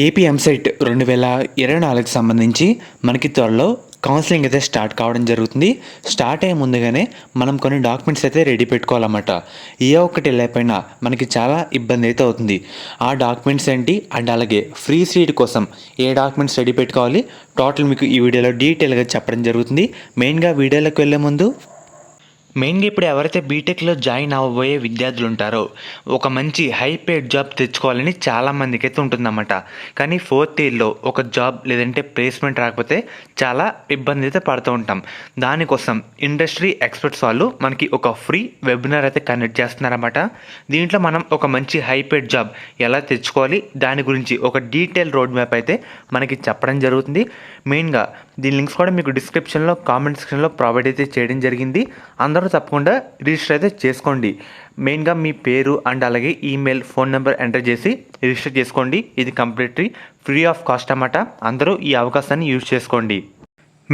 AP EAMCET 2024కి సంబంధించి మనకి త్వరలో కౌన్సిలింగ్ అయితే స్టార్ట్ కావడం జరుగుతుంది. స్టార్ట్ అయ్యే ముందుగానే మనం కొన్ని డాక్యుమెంట్స్ అయితే రెడీ పెట్టుకోవాలన్నమాట. ఏ ఒక్కటి లేకపోయినా మనకి చాలా ఇబ్బంది అయితే అవుతుంది. ఆ డాక్యుమెంట్స్ ఏంటి అండ్ అలాగే ఫ్రీ సీట్ కోసం ఏ డాక్యుమెంట్స్ రెడీ పెట్టుకోవాలి టోటల్ మీకు ఈ వీడియోలో డీటెయిల్గా చెప్పడం జరుగుతుంది. మెయిన్గా వీడియోలోకి వెళ్ళే ముందు మెయిన్గా ఇప్పుడు ఎవరైతే బీటెక్లో జాయిన్ అవ్వబోయే విద్యార్థులు ఉంటారో ఒక మంచి హై పేడ్ జాబ్ తెచ్చుకోవాలని చాలామందికి అయితే ఉంటుందన్నమాట. కానీ ఫోర్త్ ఇయర్లో ఒక జాబ్ లేదంటే ప్లేస్మెంట్ రాకపోతే చాలా ఇబ్బంది అయితే పడుతూ ఉంటాం. దానికోసం ఇండస్ట్రీ ఎక్స్పర్ట్స్ వాళ్ళు మనకి ఒక ఫ్రీ వెబినార్ అయితే కండక్ట్ చేస్తున్నారన్నమాట. దీంట్లో మనం ఒక మంచి హై పేడ్ జాబ్ ఎలా తెచ్చుకోవాలి దాని గురించి ఒక డీటెయిల్ రోడ్ మ్యాప్ అయితే మనకి చెప్పడం జరుగుతుంది. మెయిన్గా దీని లింక్స్ కూడా మీకు డిస్క్రిప్షన్లో కామెంట్ సెక్షన్లో ప్రొవైడ్ అయితే చేయడం జరిగింది. అందరూ తప్పకుండా రిజిస్టర్ అయితే చేసుకోండి. మెయిన్గా మీ పేరు అండ్ అలాగే ఈమెయిల్ ఫోన్ నెంబర్ ఎంటర్ చేసి రిజిస్టర్ చేసుకోండి. ఇది కంప్లీట్లీ ఫ్రీ ఆఫ్ కాస్ట్ అన్నమాట. అందరూ ఈ అవకాశాన్ని యూజ్ చేసుకోండి.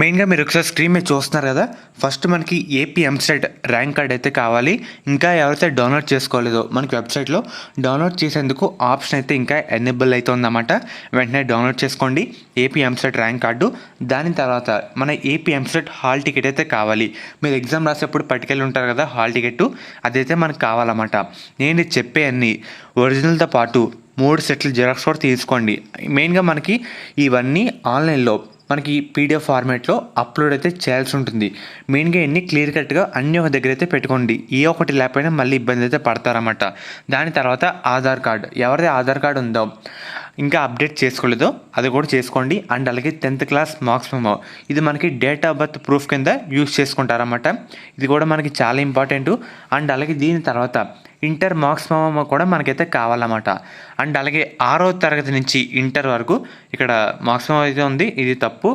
మెయిన్గా మీరు ఒకసారి స్క్రీన్ మీద చూస్తున్నారు కదా, ఫస్ట్ మనకి ఏపీ ఎంసెట్ ర్యాంక్ కార్డ్ అయితే కావాలి. ఇంకా ఎవరైతే డౌన్లోడ్ చేసుకోలేదో మనకి వెబ్సైట్లో డౌన్లోడ్ చేసేందుకు ఆప్షన్ అయితే ఇంకా ఎనేబుల్ అయితే ఉందన్నమాట. వెంటనే డౌన్లోడ్ చేసుకోండి ఏపీ ఎంసెట్ ర్యాంక్ కార్డు. దాని తర్వాత మన ఏపీ ఎంసెట్ హాల్ టికెట్ అయితే కావాలి. మీరు ఎగ్జామ్ రాసేప్పుడు పట్టుకెళ్ళి ఉంటారు కదా హాల్ టికెట్, అదైతే మనకు కావాలన్నమాట. నేను చెప్పే అన్ని ఒరిజినల్తో పాటు 3 సెట్లు జిరాక్స్ కూడా తీసుకోండి. మెయిన్గా మనకి ఇవన్నీ ఆన్లైన్లో మనకి పీడిఎఫ్ ఫార్మేట్లో అప్లోడ్ అయితే చేయాల్సి ఉంటుంది. మెయిన్గా ఎన్ని క్లియర్ కట్గా అన్నీ ఒక దగ్గర అయితే పెట్టుకోండి. ఏ ఒకటి లేకపోయినా మళ్ళీ ఇబ్బంది అయితే పడతారన్నమాట. దాని తర్వాత ఆధార్ కార్డ్, ఎవరైతే ఆధార్ కార్డు ఉందో ఇంకా అప్డేట్ చేసుకోలేదో అది కూడా చేసుకోండి. అండ్ అలాగే 10th క్లాస్ మార్క్స్ మెమో, ఇది మనకి డేట్ ఆఫ్ బర్త్ ప్రూఫ్ కింద యూజ్ చేసుకుంటారన్నమాట. ఇది కూడా మనకి చాలా ఇంపార్టెంట్. అండ్ అలాగే దీని తర్వాత ఇంటర్ మార్క్స్ మెమో కూడా మనకైతే కావాలన్నమాట. అండ్ అలాగే 6వ తరగతి నుంచి ఇంటర్ వరకు ఇక్కడ మార్క్స్ మెమో అయితే ఉంది, ఇది తప్పు.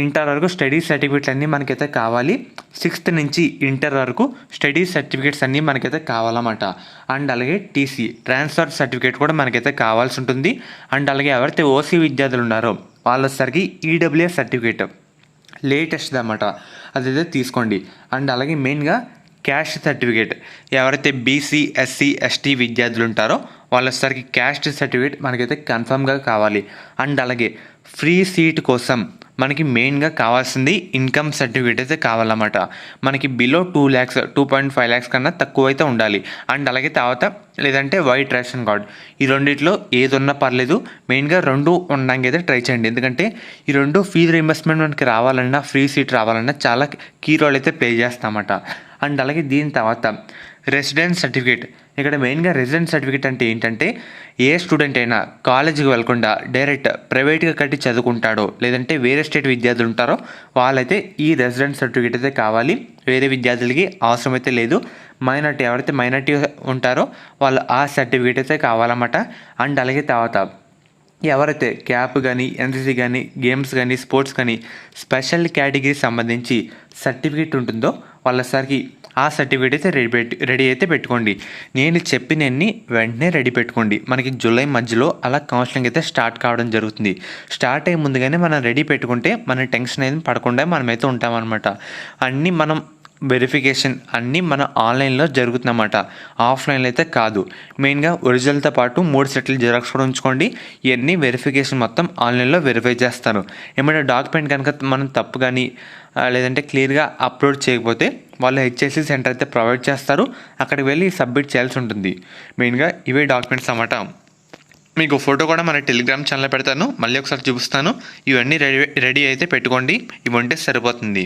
ఇంటర్ వరకు స్టడీ సర్టిఫికేట్స్ అన్నీ మనకైతే కావాలి. 6th నుంచి ఇంటర్ వరకు స్టడీ సర్టిఫికేట్స్ అన్నీ మనకైతే కావాలన్నమాట. అండ్ అలాగే టీసీ ట్రాన్స్ఫర్ సర్టిఫికేట్ కూడా మనకైతే కావాల్సి ఉంటుంది. అండ్ అలాగే ఎవరైతే ఓసీ విద్యార్థులు ఉన్నారో వాళ్ళసరికి ఈడబ్ల్యూఎస్ సర్టిఫికేట్ లేటెస్ట్ అన్నమాట, అదైతే తీసుకోండి. అండ్ అలాగే మెయిన్గా క్యాస్ట్ సర్టిఫికేట్, ఎవరైతే బీసీ ఎస్సీ ఎస్టీ విద్యార్థులు ఉంటారో వాళ్ళసరికి క్యాస్ట్ సర్టిఫికేట్ మనకైతే కన్ఫర్మ్గా కావాలి. అండ్ అలాగే ఫ్రీ సీట్ కోసం మనకి మెయిన్గా కావాల్సింది ఇన్కమ్ సర్టిఫికేట్ అయితే కావాలన్నమాట. మనకి బిలో 2 lakhs 2.5 lakhs కన్నా తక్కువ అయితే ఉండాలి. అండ్ అలాగే తర్వాత లేదంటే వైట్ రేషన్ కార్డ్, ఈ రెండిట్లో ఏది ఉన్నా పర్లేదు. మెయిన్గా 2 ఉండడానికి అయితే ట్రై చేయండి. ఎందుకంటే ఈ 2 ఫీజు రీయింబర్స్మెంట్ మనకి రావాలన్నా ఫ్రీ సీట్ రావాలన్నా చాలా కీ రోల్ అయితే ప్లే చేస్తామన్నమాట. అండ్ అలాగే దీని తర్వాత రెసిడెన్స్ సర్టిఫికేట్. ఇక్కడ మెయిన్గా రెసిడెన్స్ సర్టిఫికేట్ అంటే ఏంటంటే ఏ స్టూడెంట్ అయినా కాలేజీకి వెళ్లకుండా డైరెక్ట్ ప్రైవేట్గా కట్టి చదువుకుంటాడో లేదంటే వేరే స్టేట్ విద్యార్థులు ఉంటారో వాళ్ళైతే ఈ రెసిడెన్స్ సర్టిఫికేట్ అయితే కావాలి. వేరే విద్యార్థులకి అవసరం అయితే లేదు. మైనార్టీ, ఎవరైతే మైనార్టీ ఉంటారో వాళ్ళు ఆ సర్టిఫికేట్ అయితే కావాలన్నమాట. అండ్ అలాగే తర్వాత ఎవరైతే క్యాప్ కానీ ఎన్సీసీ కానీ గేమ్స్ కానీ స్పోర్ట్స్ కానీ స్పెషల్ కేటగిరీ సంబంధించి సర్టిఫికేట్ ఉంటుందో వాళ్ళసరికి ఆ సర్టిఫికేట్ అయితే రెడీ అయితే పెట్టుకోండి. నేను చెప్పినన్ని వెంటనే రెడీ పెట్టుకోండి. మనకి జూలై మధ్యలో అలా కౌన్సిలింగ్ అయితే స్టార్ట్ కావడం జరుగుతుంది. స్టార్ట్ అయ్యే ముందుగానే మనం రెడీ పెట్టుకుంటే మన టెన్షన్ అయితే పడకుండా మనమైతే ఉంటామన్నమాట. అన్నీ మనం వెరిఫికేషన్ అన్నీ మన ఆన్లైన్లో జరుగుతుందన్నమాట, ఆఫ్లైన్లో అయితే కాదు. మెయిన్గా ఒరిజినల్తో పాటు 3 సెట్లు జిరాక్స్ కూడా ఉంచుకోండి. ఇవన్నీ వెరిఫికేషన్ మొత్తం ఆన్లైన్లో వెరిఫై చేస్తారు. ఏమైనా డాక్యుమెంట్ కనుక మనం తప్పు కానీ లేదంటే క్లియర్గా అప్లోడ్ చేయకపోతే వాళ్ళు హెచ్ఎస్సి సెంటర్ అయితే ప్రొవైడ్ చేస్తారు. అక్కడికి వెళ్ళి సబ్మిట్ చేయాల్సి ఉంటుంది. మెయిన్గా ఇవే డాక్యుమెంట్స్ అన్నమాట. మీకు ఫోటో కూడా మన టెలిగ్రామ్ ఛానల్లో పెడతాను, మళ్ళీ ఒకసారి చూపిస్తాను. ఇవన్నీ రెడీ అయితే పెట్టుకోండి. ఇవి ఉంటే సరిపోతుంది.